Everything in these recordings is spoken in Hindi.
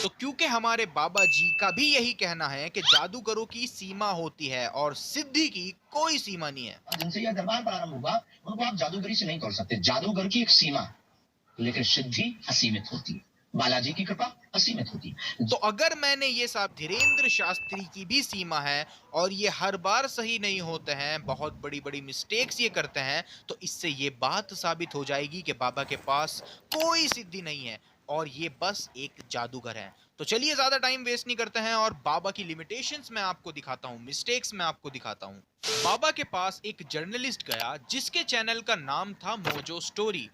तो क्योंकि हमारे बाबा जी का भी यही कहना है कि जादूगरों की सीमा होती है और सिद्धि की कोई सीमा नहीं है। जिनसे यह दरबार प्रारंभ हुआ उनको आप जादूगरी से नहीं तोड़ सकते। जादूगर की एक सीमा, लेकिन सिद्धि असीमित होती है। बालाजी की कृपा असीमित होती है। तो अगर मैंने ये साहब धीरेन्द्र शास्त्री की भी सीमा है और ये हर बार सही नहीं होते हैं, बहुत बड़ी बड़ी मिस्टेक्स ये करते हैं, तो इससे ये बात साबित हो जाएगी कि बाबा के पास कोई सिद्धि नहीं है और ये बस एक जादूगर है। तो चलिए ज्यादा टाइम वेस्ट नहीं करते हैं और बाबा की लिमिटेशंस मैं आपको दिखाता हूँ, मिस्टेक्स मैं आपको दिखाता हूँ। बाबा के पास एक जर्नलिस्ट गया जिसके चैनल का नाम था मोजो स्टोरी।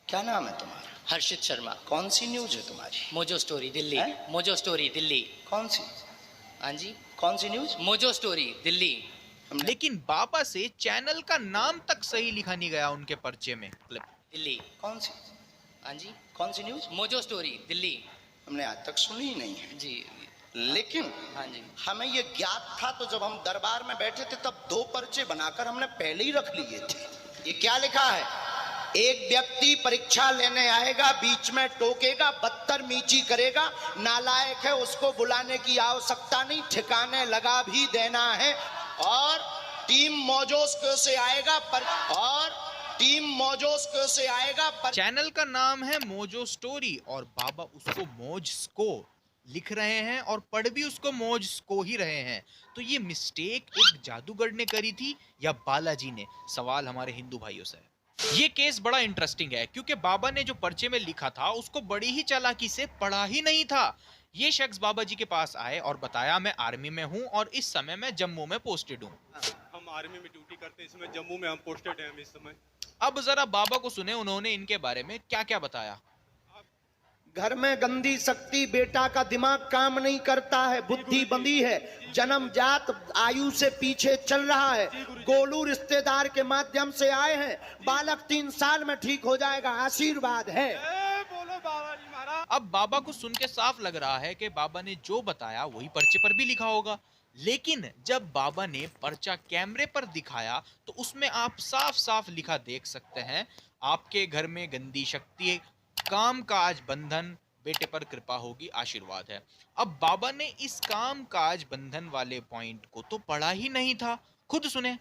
क्या नाम है तुम्हारा? हर्षित शर्मा। कौन सी न्यूज है तुम्हारी? Mojo Story Delhi. हैं? Mojo Story Delhi. कौन सी? हाँ जी, कौन सी न्यूज? Mojo Story Delhi. लेकिन बाबा से चैनल का नाम तक सही लिखा नहीं गया उनके पर्चे में। दिल्ली। कौन सी? हाँ जी, कौन सी न्यूज? Mojo Story Delhi. हमने आज तक सुनी ही नहीं है। जी। लेकिन हाँ जी, हमें ये ज्ञात था, तो जब हम दरबार में बैठे थे तब 2 पर्चे बनाकर हमने पहले ही रख लिए थे। ये क्या लिखा है? एक व्यक्ति परीक्षा लेने आएगा, बीच में टोकेगा, बदतमीजी करेगा, नालायक है, उसको बुलाने की आवश्यकता नहीं, ठिकाने लगा भी देना है। और टीम मौजोस्को से आएगा चैनल का नाम है मोजो स्टोरी और बाबा उसको मोजस्को लिख रहे हैं और पढ़ भी उसको मोजस्को ही रहे हैं। तो ये मिस्टेक एक जादूगर ने करी थी या बालाजी ने? सवाल हमारे हिंदू भाइयों से है। ये केस बड़ा इंटरेस्टिंग है क्योंकि बाबा ने जो पर्चे में लिखा था उसको बड़ी ही चालाकी से पढ़ा ही नहीं था। ये शख्स बाबा जी के पास आए और बताया मैं आर्मी में हूँ और इस समय मैं जम्मू में पोस्टेड हूँ। हम आर्मी में ड्यूटी करते हैं, इसमें जम्मू में हम पोस्टेड हैं इस समय। अब जरा बाबा को सुने उन्होंने इनके बारे में क्या क्या बताया। घर में गंदी शक्ति, बेटा का दिमाग काम नहीं करता है, बुद्धि बंदी है, जन्मजात आयु से पीछे चल रहा है, गोलू रिश्तेदार के माध्यम से आए हैं, बालक 3 साल में ठीक हो जाएगा, आशीर्वाद है। बोलो बाबा जी महाराज। अब बाबा को सुन के साफ लग रहा है कि बाबा ने जो बताया वही पर्चे पर भी लिखा होगा। लेकिन जब बाबा ने पर्चा कैमरे पर दिखाया तो उसमें आप साफ साफ लिखा देख सकते हैं, आपके घर में गंदी शक्ति, काम काज बंधन, बेटे पर कृपा होगी, आशीर्वाद है। अब बाबा ने इस काम काज बंधन वाले पॉइंट को तो पढ़ा ही नहीं था, खुद सुने।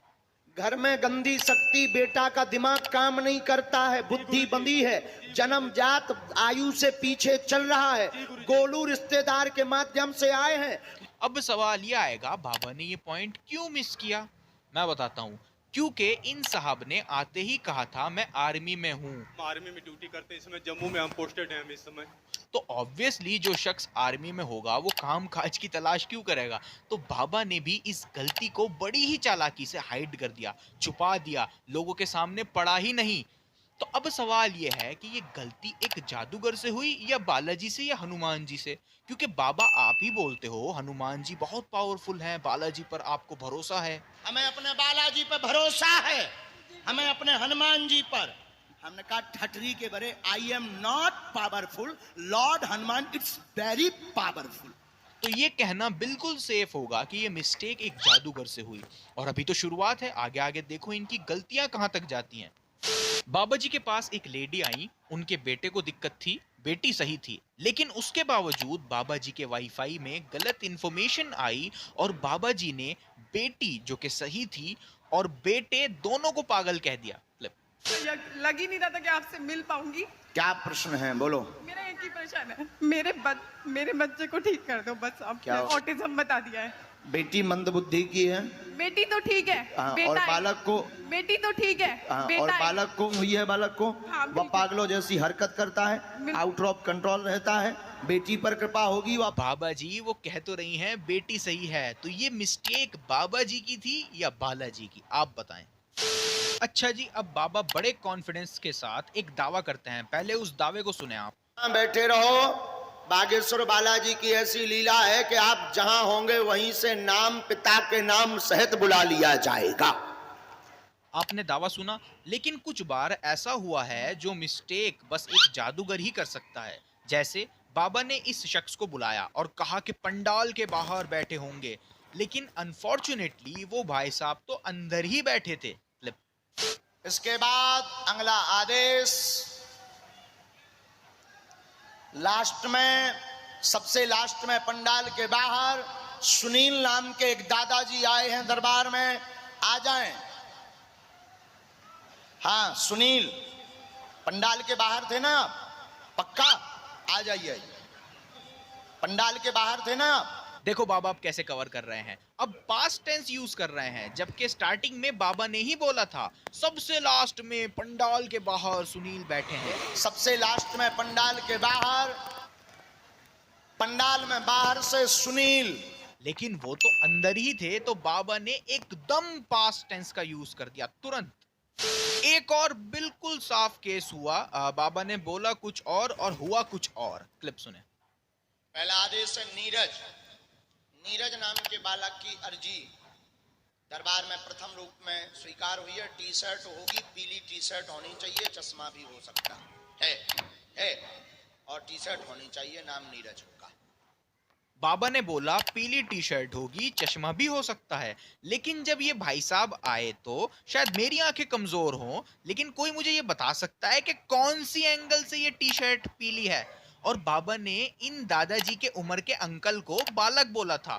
घर में गंदी शक्ति, बेटा का दिमाग काम नहीं करता है, बुद्धि बंदी है, जन्मजात आयु से पीछे चल रहा है, गोलू रिश्तेदार के माध्यम से आए हैं। अब सवाल ये आएगा बाबा ने ये पॉइंट क्यों मिस किया? मैं बताता हूँ, क्योंकि इन साहब ने आते ही कहा था मैं आर्मी में हूँ। हम आर्मी में ड्यूटी करते हैं, इसमें जम्मू में हम पोस्टेड हैं इस समय। तो ऑब्वियसली जो शख्स आर्मी में होगा वो काम काज की तलाश क्यों करेगा? तो बाबा ने भी इस गलती को बड़ी ही चालाकी से हाइड कर दिया, छुपा दिया, लोगों के सामने पड़ा ही नहीं। तो अब सवाल ये है कि ये गलती एक जादूगर से हुई या बालाजी से या हनुमान जी से? क्योंकि बाबा आप ही बोलते हो हनुमान जी बहुत पावरफुल हैं, बालाजी पर आपको भरोसा है। हमें अपने बालाजी पर भरोसा है, हमें अपने हनुमान जी पर। हमने कहा ठटरी के बरे, I am not powerful, Lord Hanuman it's very powerful. तो ये कहना बिल्कुल सेफ होगा कि ये मिस्टेक एक जादूगर से हुई। और अभी तो शुरुआत है, आगे आगे देखो इनकी गलतियां कहां तक जाती हैं। बाबा जी के पास एक लेडी आई, उनके बेटे को दिक्कत थी, बेटी सही थी, लेकिन उसके बावजूद बाबा जी के वाईफाई में गलत इंफॉर्मेशन आई और बाबा जी ने बेटी जो कि सही थी और बेटे दोनों को पागल कह दिया। लग ही नहीं रहा था कि आपसे मिल पाऊंगी। क्या प्रश्न है, बोलो। मेरा एक ही परेशान है, मेरे बच्चे को ठीक कर दो बस। अब क्या? ऑटिज्म बता दिया है। बेटी मंदबुद्धि की है। बेटी तो ठीक है, और बालक को? बेटी तो ठीक है, और बालक को हुई है, बालक को वह पागलों जैसी हरकत करता है, आउट ऑफ कंट्रोल रहता है, बेटी पर कृपा होगी। वह बाबा जी वो कह तो रही हैं बेटी सही है, तो ये मिस्टेक बाबा जी की थी या बालाजी की, आप बताएं। अच्छा जी, अब बाबा बड़े कॉन्फिडेंस के साथ एक दावा करते हैं, पहले उस दावे को सुने आप। बैठे रहो, बागेश्वर बालाजी की ऐसी लीला है कि आप जहां होंगे वहीं से नाम पिता के नाम सहित बुला लिया जाएगा। आपने दावा सुना, लेकिन कुछ बार ऐसा हुआ है जो मिस्टेक बस एक जादूगर ही कर सकता है। जैसे बाबा ने इस शख्स को बुलाया और कहा कि पंडाल के बाहर बैठे होंगे, लेकिन अनफॉर्चुनेटली वो भाई साहब तो अंदर ही बैठे थे। इसके बाद अगला आदेश, लास्ट में सबसे लास्ट में पंडाल के बाहर सुनील नाम के एक दादाजी आए हैं दरबार में, आ जाएं। हाँ सुनील, पंडाल के बाहर थे ना आप? पक्का आ जाइए, पंडाल के बाहर थे ना आप? देखो बाबा अब कैसे कवर कर रहे हैं, अब पास्ट टेंस यूज कर रहे हैं, जबकि स्टार्टिंग में बाबा ने ही बोला था सबसे लास्ट में पंडाल के बाहर सुनील बैठे हैं। सबसे लास्ट में पंडाल के बाहर, पंडाल में बाहर से सुनील। लेकिन वो तो अंदर ही थे, तो बाबा ने एकदम पास्ट टेंस का यूज कर दिया तुरंत। एक और बिल्कुल साफ केस हुआ, बाबा ने बोला कुछ और हुआ कुछ और। क्लिप सुने। पहला आदेश है नीरज। नीरज नाम के बालक की अर्जी दरबार में प्रथम रूप में स्वीकार हुई है। टी शर्ट होगी, पीली टी शर्ट होनी चाहिए, चश्मा भी हो सकता है और टी शर्ट होनी चाहिए, नाम नीरज होगा। बाबा ने बोला पीली टी शर्ट होगी, चश्मा भी हो सकता है। लेकिन जब ये भाई साहब आए तो शायद मेरी आंखें कमजोर हों, लेकिन कोई मुझे ये बता सकता है कि कौन सी एंगल से ये टी शर्ट पीली है? और बाबा ने इन दादाजी के उम्र के अंकल को बालक बोला था।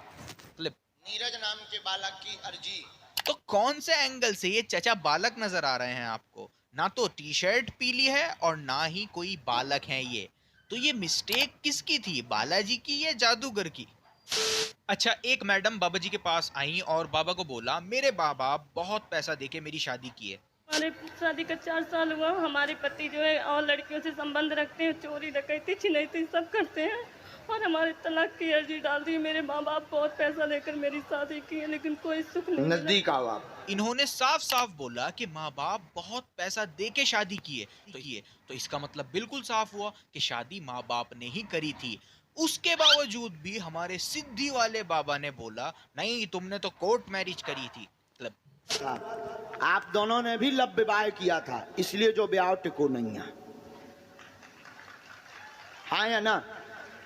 क्लिप। नीरज नाम के बालक की अर्जी। तो कौन से एंगल से ये चचा बालक नजर आ रहे हैं आपको? ना तो टी शर्ट पीली है और ना ही कोई बालक है ये। तो ये मिस्टेक किसकी थी, बालाजी की या जादूगर की? अच्छा, एक मैडम बाबा जी के पास आई और बाबा को बोला मेरे बाबा बहुत पैसा देके मेरी शादी की है। हमारे शादी का 4 साल हुआ, हमारे पति जो है और लड़कियों से संबंध रखते हैं, चोरी डकैती छिनैती सब करते हैं और हमारे तलाक की अर्जी डाल दी। मेरे माँ बाप बहुत पैसा लेकर मेरी शादी की है, लेकिन कोई सुख नहीं मिला। नजदीक आओ आप। इन्होंने साफ साफ बोला कि माँ बाप बहुत पैसा दे के शादी की है, तो इसका मतलब बिल्कुल साफ हुआ कि शादी माँ बाप ने ही करी थी। उसके बावजूद भी हमारे सिद्धि वाले बाबा ने बोला नहीं, तुमने तो कोर्ट मैरिज करी थी। आप दोनों ने भी लव विवाह किया था, इसलिए जो ब्याह टिको नहीं है। हाँ या ना?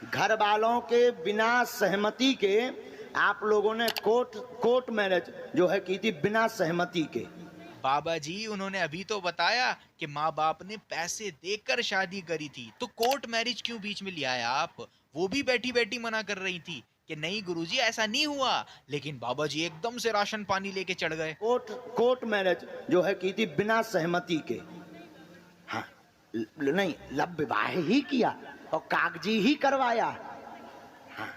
घर वालों के बिना सहमति के आप लोगों ने कोर्ट मैरिज जो है की थी, बिना सहमति के। बाबा जी उन्होंने अभी तो बताया कि माँ बाप ने पैसे देकर शादी करी थी, तो कोर्ट मैरिज क्यों बीच में लिया है आप? वो भी बैठी बैठी मना कर रही थी कि नहीं गुरुजी ऐसा नहीं हुआ, लेकिन बाबा जी एकदम से राशन पानी लेके चढ़ गए। कोर्ट मैरिज जो है की थी बिना सहमति के। हाँ नहीं, लव विवाह ही किया और कागजी ही करवाया। हाँ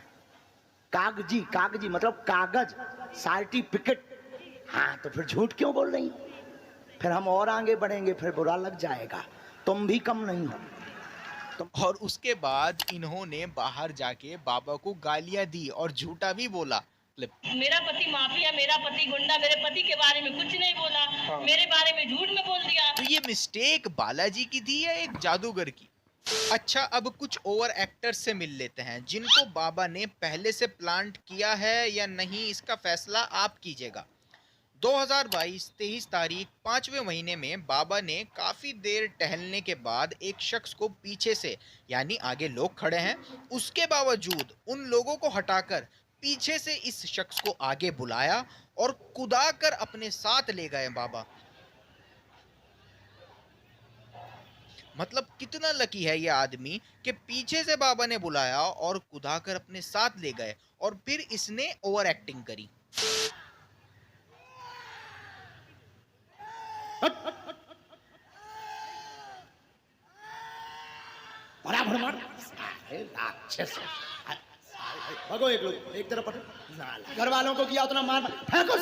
कागजी मतलब कागज, सर्टिफिकेट। हाँ तो फिर झूठ क्यों बोल रही? फिर हम और आगे बढ़ेंगे, फिर बुरा लग जाएगा। तुम भी कम नहीं हो। और उसके बाद इन्होंने बाहर जाके बाबा को गालियां दी और झूठा भी बोला। मेरा पति माफिया, मेरा पति गुंडा, मेरे पति के बारे में कुछ नहीं बोला। हाँ। मेरे बारे में झूठ में बोल दिया। तो ये मिस्टेक बालाजी की थी या एक जादूगर की? अच्छा, अब कुछ ओवर एक्टर्स से मिल लेते हैं जिनको बाबा ने पहले से प्लांट किया है या नहीं, इसका फैसला आप कीजिएगा। 2022 23 तारीख 5वें महीने में बाबा ने काफ़ी देर टहलने के बाद एक शख्स को पीछे से, यानी आगे लोग खड़े हैं उसके बावजूद, उन लोगों को हटाकर पीछे से इस शख्स को आगे बुलाया और कुदाकर अपने साथ ले गए बाबा। मतलब कितना लकी है ये आदमी कि पीछे से बाबा ने बुलाया और कुदाकर अपने साथ ले गए और फिर इसने ओवर एक्टिंग करी। भगो एक लोग एक तरफ, घर वालों को किया उतना मार फेंको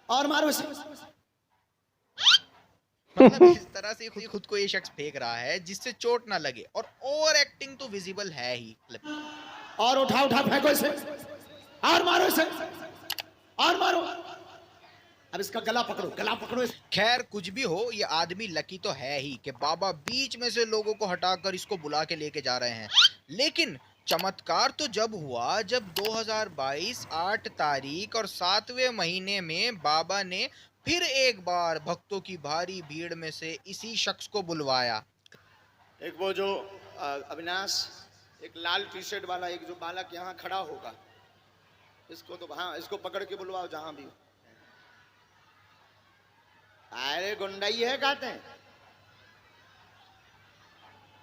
और मारो इसे। मतलब इस तरह से खुद को ये शख्स फेंक रहा है जिससे चोट ना लगे, और ओवर एक्टिंग तो विजिबल है ही। और उठा फेंको इसे और मारो इसे और मारो। अब इसका गला पकड़ो। खैर कुछ भी हो, ये आदमी लकी तो है ही कि बाबा बीच में से लोगों को हटाकर इसको बुला के लेके जा रहे हैं। लेकिन चमत्कार तो जब हुआ जब 2022 8 तारीख और 7वें महीने में बाबा ने फिर एक बार भक्तों की भारी भीड़ में से इसी शख्स को बुलवाया। एक वो जो अविनाश, एक लाल टी शर्ट वाला एक जो बालक यहाँ खड़ा होगा, इसको तो हाँ इसको पकड़ के बुलवाओ जहां भी। अरे गुंडाई है कहते हैं।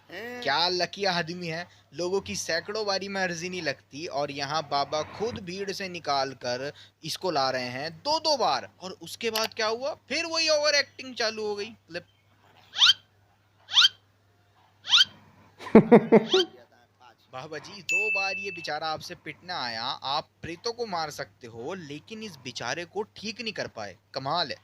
क्या लकी आदमी है, लोगों की सैकड़ों बारी में अर्जी नहीं लगती और यहाँ बाबा खुद भीड़ से निकाल कर इसको ला रहे हैं 2-2 बार। और उसके बाद क्या हुआ, फिर वही ओवर एक्टिंग चालू हो गई। बाबा जी 2 बार ये बेचारा आपसे पिटने आया, आप प्रेतों को मार सकते हो लेकिन इस बेचारे को ठीक नहीं कर पाए, कमाल है।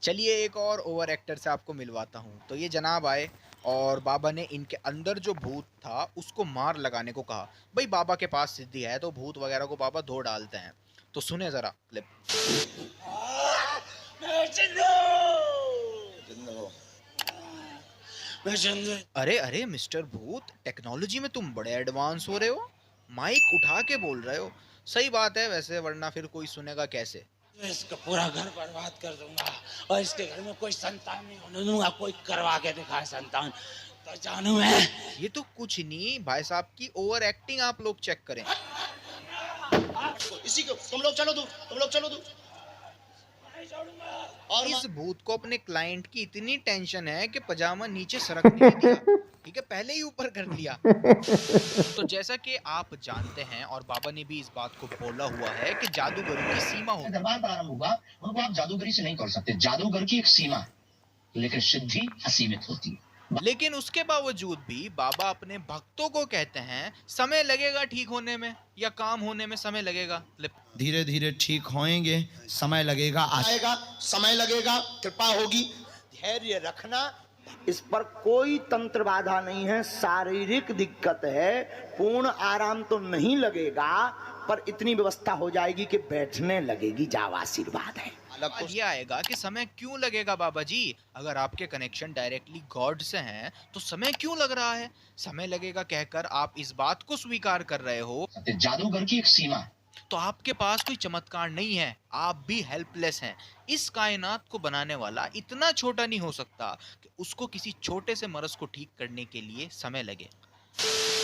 चलिए एक और ओवर एक्टर से आपको मिलवाता हूँ। तो ये जनाब आए और बाबा ने इनके अंदर जो भूत था उसको मार लगाने को कहा। भाई बाबा के पास सिद्धि है तो भूत वगैरह को बाबा धो डालते हैं। तो सुने जरा क्लिप। अरे अरे मिस्टर भूत, टेक्नोलॉजी में तुम बड़े एडवांस हो रहे हो, माइक उठा के बोल रहे हो। सही बात है वैसे, वरना फिर कोई सुनेगा कैसे। इसका पूरा घर बर्बाद कर दूंगा और इसके घर में कोई संतान नहीं होने दूंगा। कोई करवा के दिखाए संतान तो जानू मैं। ये तो कुछ नहीं भाई साहब की ओवर एक्टिंग, आप लोग चेक करें। इसी को तुम लोग चलो दूर, तुम लोग चलो दूर। और इस भूत को अपने क्लाइंट की इतनी टेंशन है कि पजामा नीचे सरकने नहीं दिया, ठीक है, पहले ही ऊपर कर लिया। तो जैसा कि आप जानते हैं और बाबा ने भी इस बात को बोला हुआ है कि जादूगरी की सीमा होती है। दरबार प्रारंभ हुआ, उनको आप जादूगरी से नहीं कर सकते। जादूगर की एक सीमा है, लेकिन सिद्धि असीमित होती है। लेकिन उसके बावजूद भी बाबा अपने भक्तों को कहते हैं समय लगेगा ठीक होने में, या काम होने में समय लगेगा। धीरे धीरे ठीक होएंगे, समय लगेगा, आएगा, समय लगेगा, कृपा होगी, धैर्य रखना। इस पर कोई तंत्र बाधा नहीं है। शारीरिक दिक्कत है, पूर्ण आराम तो नहीं लगेगा, पर इतनी व्यवस्था हो जाएगी कि बैठने लगेगी। जाओ, आशीर्वाद है। ये आएगा कि समय क्यों लगेगा बाबा जी, अगर आपके कनेक्शन डायरेक्टली गॉड से हैं तो समय क्यों लग रहा है। समय लगेगा कहकर आप इस बात को स्वीकार कर रहे हो। जादूगर की एक सीमा है, तो आपके पास कोई चमत्कार नहीं है, आप भी हेल्पलेस हैं। इस कायनात को बनाने वाला इतना छोटा नहीं हो सकता कि उसको किसी छोटे से मरज को ठीक करने के लिए समय लगे।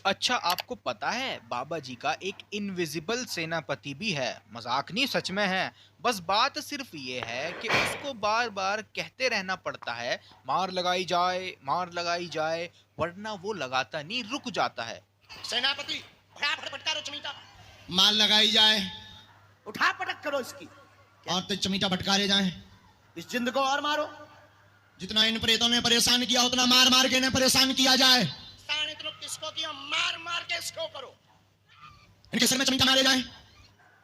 अच्छा आपको पता है बाबा जी का एक इनविजिबल सेनापति भी है, मजाक नहीं सच में है। बस बात सिर्फ ये है कि उसको बार बार कहते रहना पड़ता है मार लगाई जाए, मार लगाई जाए, वरना वो लगाता नहीं, रुक जाता है। सेनापति फटाफट भटकारो चमीटा, मार लगाई जाए, उठा पटक करो इसकी, और तो चमीटा भटकारे जाए। इस जिंद को और मारो। जितना इन प्रेतों ने परेशान किया उतना मार मार के इन्हें परेशान किया जाए। इतना किसको किया, मार मार के इसको करो। इनके सर में चमीटा मारे जाए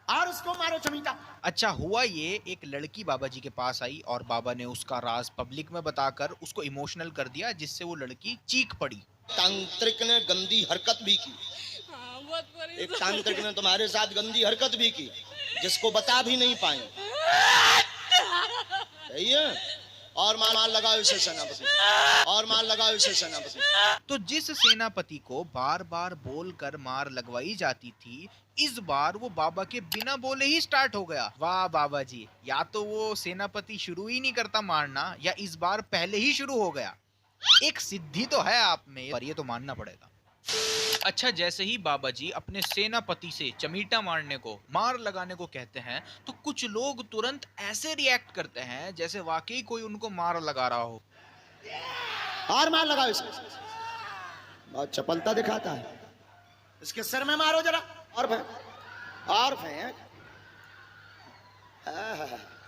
और उसको मारो चमीटा। अच्छा हुआ ये, एक लड़की बाबा जी के पास आई और बाबा ने उसका राज पब्लिक में बताकर उसको इमोशनल कर दिया, जिससे वो लड़की चीख पड़ी। तांत्रिक ने गंदी हरकत भी की। एक तांत्रिक ने तुम्हारे साथ गंदी हरकत भी की, जिसको बता भी नहीं पाए। सही है? और मार लगाओ इसे सेनापति, और मार लगाओ इसे सेनापति। तो जिस सेनापति को बार बार बोलकर मार लगवाई जाती थी, इस बार वो बाबा के बिना बोले ही स्टार्ट हो गया। वाह बाबा जी, या तो वो सेनापति शुरू ही नहीं करता मारना, या इस बार पहले ही शुरू हो गया। एक सिद्धि तो है आप में, पर ये तो मानना पड़ेगा। अच्छा जैसे ही बाबा जी अपने सेनापति से चमीटा मारने को, मार लगाने को कहते हैं, तो कुछ लोग तुरंत ऐसे रिएक्ट करते हैं जैसे वाकई कोई उनको मार लगा रहा हो। और मार लगाओ इसे। बहुत चपलता दिखाता है। इसके सिर में मारो जरा, और फेंक, और फेंक।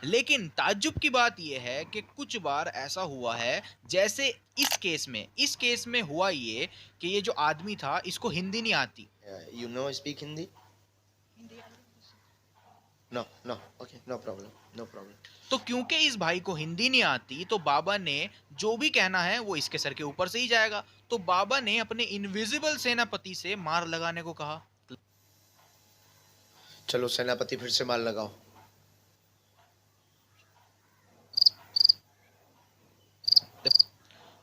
लेकिन ताज्जुब की बात यह है कि कुछ बार ऐसा हुआ है, जैसे इस केस में हुआ ये कि ये जो आदमी था इसको हिंदी नहीं आती। You know speak Hindi? No, okay, no problem. तो क्योंकि इस भाई को हिंदी नहीं आती, तो बाबा ने जो भी कहना है वो इसके सर के ऊपर से ही जाएगा। तो बाबा ने अपने इनविजिबल सेनापति से मार लगाने को कहा। चलो सेनापति फिर से मार लगाओ।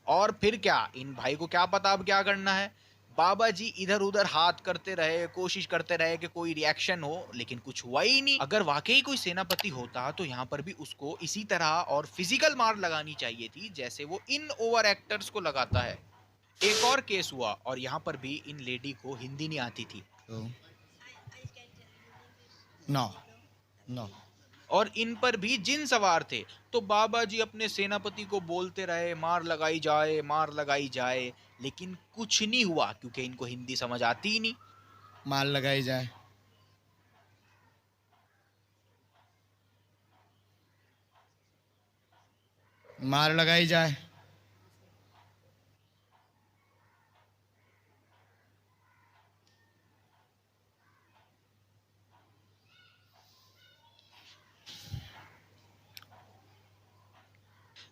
और फिर क्या, इन भाई को क्या पता अब क्या करना है। बाबा जी इधर उधर हाथ करते रहे, कोशिश करते रहे कि कोई रिएक्शन हो, लेकिन कुछ हुआ ही नहीं। अगर वाकई कोई सेनापति होता तो यहाँ पर भी उसको इसी तरह और फिजिकल मार लगानी चाहिए थी, जैसे वो इन ओवर एक्टर्स को लगाता है। एक और केस हुआ और यहाँ पर भी इन लेडी को हिंदी नहीं आती थी। नो और इन पर भी जिन सवार थे। तो बाबा जी अपने सेनापति को बोलते रहे मार लगाई जाए, मार लगाई जाए, लेकिन कुछ नहीं हुआ क्योंकि इनको हिंदी समझ आती ही नहीं। मार लगाई जाए। मार लगाई जाए।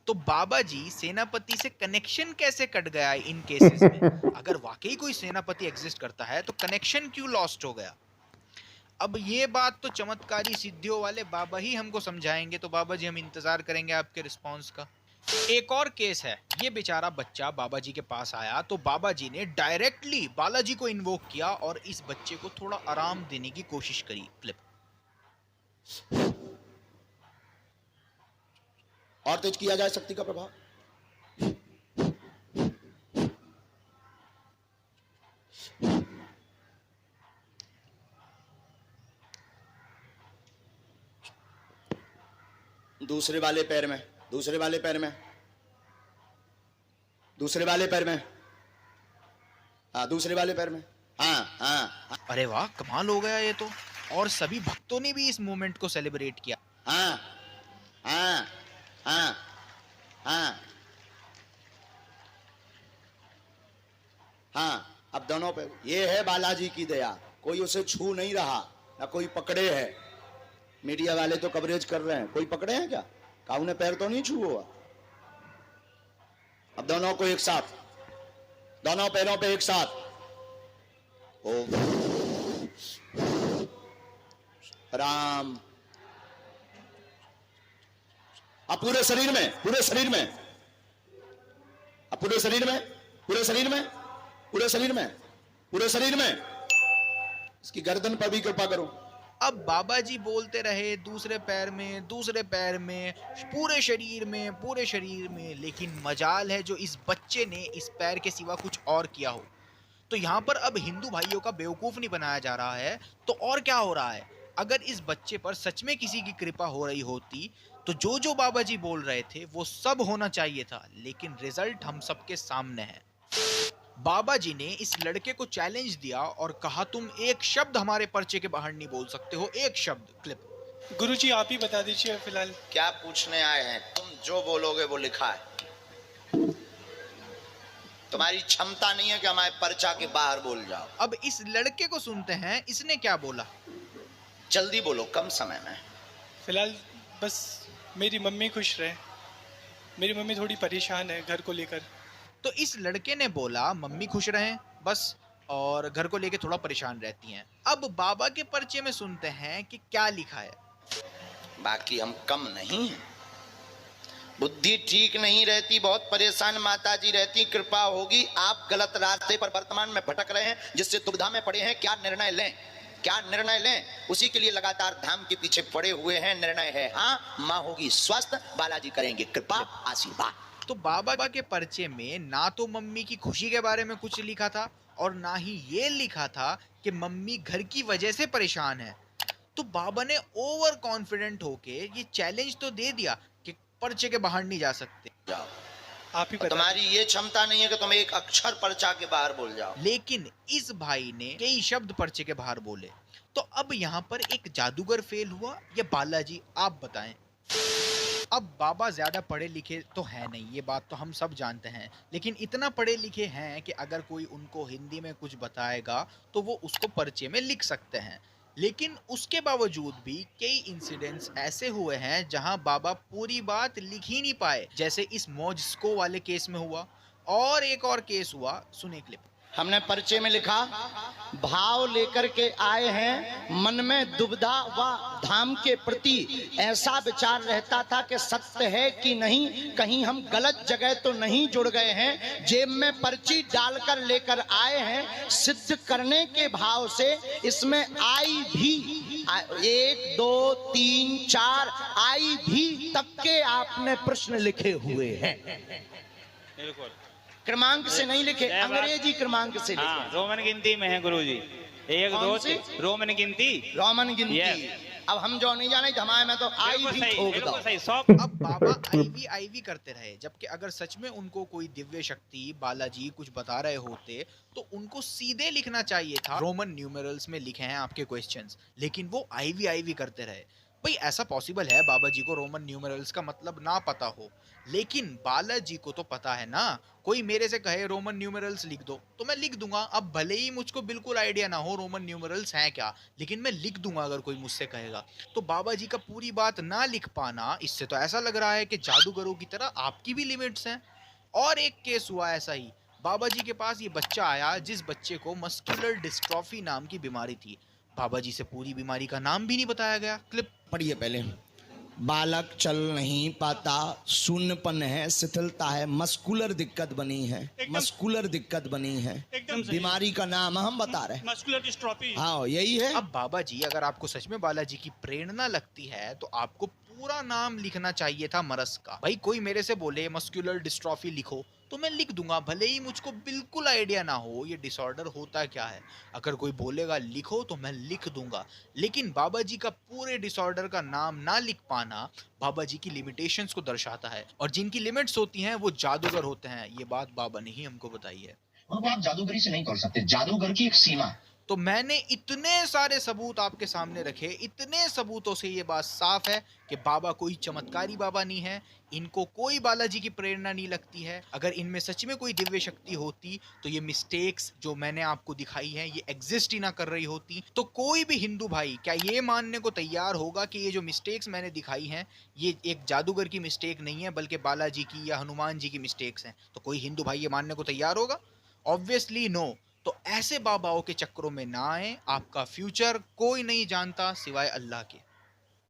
तो बाबा जी सेनापति से कनेक्शन कैसे कट गया इन केसेस में? अगर वाकई कोई सेनापति एग्जिस्ट करता है तो कनेक्शन क्यों लॉस्ट हो गया? अब ये बात तो चमत्कारी सिद्धियों वाले बाबा ही हमको समझाएंगे। तो बाबा जी हम इंतजार करेंगे आपके रिस्पांस का। एक और केस है। ये बेचारा बच्चा बाबा जी के पास आया तो बाबा जी ने डायरेक्टली बालाजी को इन्वोक किया और इस बच्चे को थोड़ा आराम देने की कोशिश करी। क्लिप। और तेज किया जाए शक्ति का प्रभाव। दूसरे वाले पैर में, दूसरे वाले पैर में, दूसरे वाले पैर में, हाँ दूसरे वाले पैर में, हाँ हाँ। अरे वाह, कमाल हो गया ये तो। और सभी भक्तों ने भी इस मोमेंट को सेलिब्रेट किया। हाँ हाँ हाँ हाँ हाँ। अब दोनों पे ये है बालाजी की दया, कोई उसे छू नहीं रहा, ना कोई पकड़े है। मीडिया वाले तो कवरेज कर रहे हैं, कोई पकड़े हैं क्या? काऊ ने पैर तो नहीं छू हुआ। अब दोनों को एक साथ, दोनों पैरों पे एक साथ। ओ राम। अब पूरे शरीर में, पूरे शरीर में, अब पूरे शरीर में, पूरे शरीर में, पूरे शरीर में, पूरे शरीर में। इसकी गर्दन पर भी कृपा करो। अब बाबा जी बोलते रहे दूसरे पैर में, दूसरे पैर में, पूरे शरीर में, पूरे शरीर में। लेकिन मजाल है जो इस बच्चे ने इस पैर के सिवा कुछ और किया हो। तो यहाँ पर अब हिंदू भाइयों का बेवकूफ नहीं बनाया जा रहा है। तो और क्या हो रहा है? अगर इस बच्चे पर सच में किसी की कृपा हो रही होती तो जो जो बाबा जी बोल रहे थे वो सब होना चाहिए था। लेकिन रिजल्ट हम सबके सामने है। बाबा जी ने इस लड़के को चैलेंज दिया और कहा तुम एक शब्द हमारे पर्चे के बाहर नहीं बोल सकते हो, एक शब्द। क्लिप। गुरुजी आप ही बता दीजिए फिलहाल। क्या पूछने आए हैं? तुम जो बोलोगे वो लिखा है। तुम्हारी क्षमता नहीं है कि हमारे पर्चा के बाहर बोल जाओ। अब इस लड़के को सुनते हैं, इसने क्या बोला। जल्दी बोलो, कम समय में। फिलहाल बस मेरी मम्मी खुश रहे। मेरी मम्मी थोड़ी परेशान है घर को लेकर। तो इस लड़के ने बोला मम्मी खुश रहें बस, और घर को लेके थोड़ा परेशान रहती हैं। अब बाबा के पर्चे में सुनते हैं कि क्या लिखा है। बाकी हम कम नहीं हैं। बुद्धि ठीक नहीं रहती, बहुत परेशान माताजी रहती, कृपा होगी। आप गलत रास्ते पर वर्तमान में भटक रहे हैं, जिससे दुविधा में पड़े हैं। क्या निर्णय लें, क्या निर्णय लें, उसी के लिए लगातार धाम के पीछे पड़े हुए हैं। निर्णय है हाँ, माँ होगी स्वस्थ, बालाजी करेंगे कृपा, आशीर्वाद। तो बाबा के पर्चे में ना तो मम्मी की खुशी के बारे में कुछ लिखा था और ना ही ये लिखा था कि मम्मी घर की वजह से परेशान है। तो बाबा ने ओवर कॉन्फिडेंट होके ये चैलेंज तो दे दिया कि पर्चे के बाहर नहीं जा सकते। जाओ आप ही। तुम्हारी ये क्षमता नहीं है कि तुम एक अक्षर पर्चा के बाहर बोल जाओ। लेकिन इस भाई ने कई शब्द पर्चे के बाहर बोले। तो अब यहाँ पर एक जादूगर फेल हुआ या बालाजी, आप बताएं। अब बाबा ज्यादा पढ़े लिखे तो है नहीं, ये बात तो हम सब जानते हैं। लेकिन इतना पढ़े लिखे हैं कि अगर कोई उनको हिंदी में कुछ बताएगा तो वो उसको पर्चे में लिख सकते हैं। लेकिन उसके बावजूद भी कई इंसिडेंट्स ऐसे हुए हैं जहां बाबा पूरी बात लिख ही नहीं पाए, जैसे इस मोजस्को वाले केस में हुआ। और एक और केस हुआ, सुने क्लिप। हमने पर्चे में लिखा, भाव लेकर के आए हैं, मन में दुविधा व धाम के प्रति ऐसा विचार रहता था कि सत्य है कि नहीं, कहीं हम गलत जगह तो नहीं जुड़ गए हैं। जेब में पर्ची डालकर लेकर आए हैं, सिद्ध करने के भाव से इसमें आई भी 1 2 3 4 आई भी तक के आपने प्रश्न लिखे हुए हैं। क्रमांक से नहीं लिखे, अंग्रेजी क्रमांक से लिखे। रोमन गिनती में है गुरुजी। 1 2 रोमन गिनती, रोमन गिनती। अब हम जो नहीं जाने हमारे में तो आई भी ठोक दो। अब बाबा आईवी आईवी करते रहे, जबकि अगर सच में उनको कोई दिव्य शक्ति बालाजी कुछ बता रहे होते तो उनको सीधे लिखना चाहिए था रोमन न्यूमेरल्स में लिखे हैं आपके क्वेश्चंस, लेकिन वो आईवी आईवी करते रहे। भाई ऐसा पॉसिबल है बाबा जी को रोमन न्यूमेरल्स का मतलब ना पता हो, लेकिन बालाजी को तो पता है ना। कोई मेरे से कहे रोमन न्यूमेरल्स लिख दो तो मैं लिख दूंगा। अब भले ही मुझको बिल्कुल आइडिया ना हो रोमन न्यूमेरल्स हैं क्या, लेकिन मैं लिख दूंगा अगर कोई मुझसे कहेगा। तो बाबा जी का पूरी बात ना लिख पाना, इससे तो ऐसा लग रहा है कि जादूगरों की तरह आपकी भी लिमिट्स हैं। और एक केस हुआ ऐसा ही, बाबा जी के पास ये बच्चा आया जिस बच्चे को मस्कुलर डिस्ट्रॉफी नाम की बीमारी थी। बाबा जी से पूरी बीमारी का नाम भी नहीं बताया गया। क्लिप पढ़िए पहले। बालक चल नहीं पाता, शून्यपन है, शिथिलता है, मस्कुलर दिक्कत बनी है, मस्कुलर दिक्कत बनी है। बीमारी का नाम हम बता रहे हैं, मस्कुलर डिस्ट्रॉफी। हाँ यही है। अब बाबा जी अगर आपको सच में बालाजी की प्रेरणा लगती है तो आपको पूरा नाम लिखना चाहिए था मरस का। भाई कोई मेरे से बोले मस्कुलर डिस्ट्रॉफी लिखो तो मैं लिख दूंगा, भले ही मुझको बिल्कुल आइडिया ना हो ये डिसऑर्डर होता क्या है। अगर कोई बोलेगा लिखो तो मैं लिख दूंगा, लेकिन बाबा जी का पूरे डिसऑर्डर का नाम ना लिख पाना बाबा जी की लिमिटेशंस को दर्शाता है। और जिनकी लिमिट्स होती हैं वो जादूगर होते हैं, ये बात बाबा ने ही हमको बताई है। उनको आप जादूगरी से नहीं कर सकते, जादूगर की एक सीमा है। तो मैंने इतने सारे सबूत आपके सामने रखे, इतने सबूतों से ये बात साफ है कि बाबा कोई चमत्कारी बाबा नहीं है, इनको कोई बालाजी की प्रेरणा नहीं लगती है। अगर इनमें सच में कोई दिव्य शक्ति होती तो ये मिस्टेक्स जो मैंने आपको दिखाई हैं ये एग्जिस्ट ही ना कर रही होती। तो कोई भी हिंदू भाई क्या ये मानने को तैयार होगा कि ये जो मिस्टेक्स मैंने दिखाई हैं ये एक जादूगर की मिस्टेक नहीं है बल्कि बालाजी की या हनुमान जी की मिस्टेक्स हैं? तो कोई हिंदू भाई ये मानने को तैयार होगा? Obviously no. तो ऐसे बाबाओं के चक्करों में ना आए, आपका फ्यूचर कोई नहीं जानता सिवाय अल्लाह के।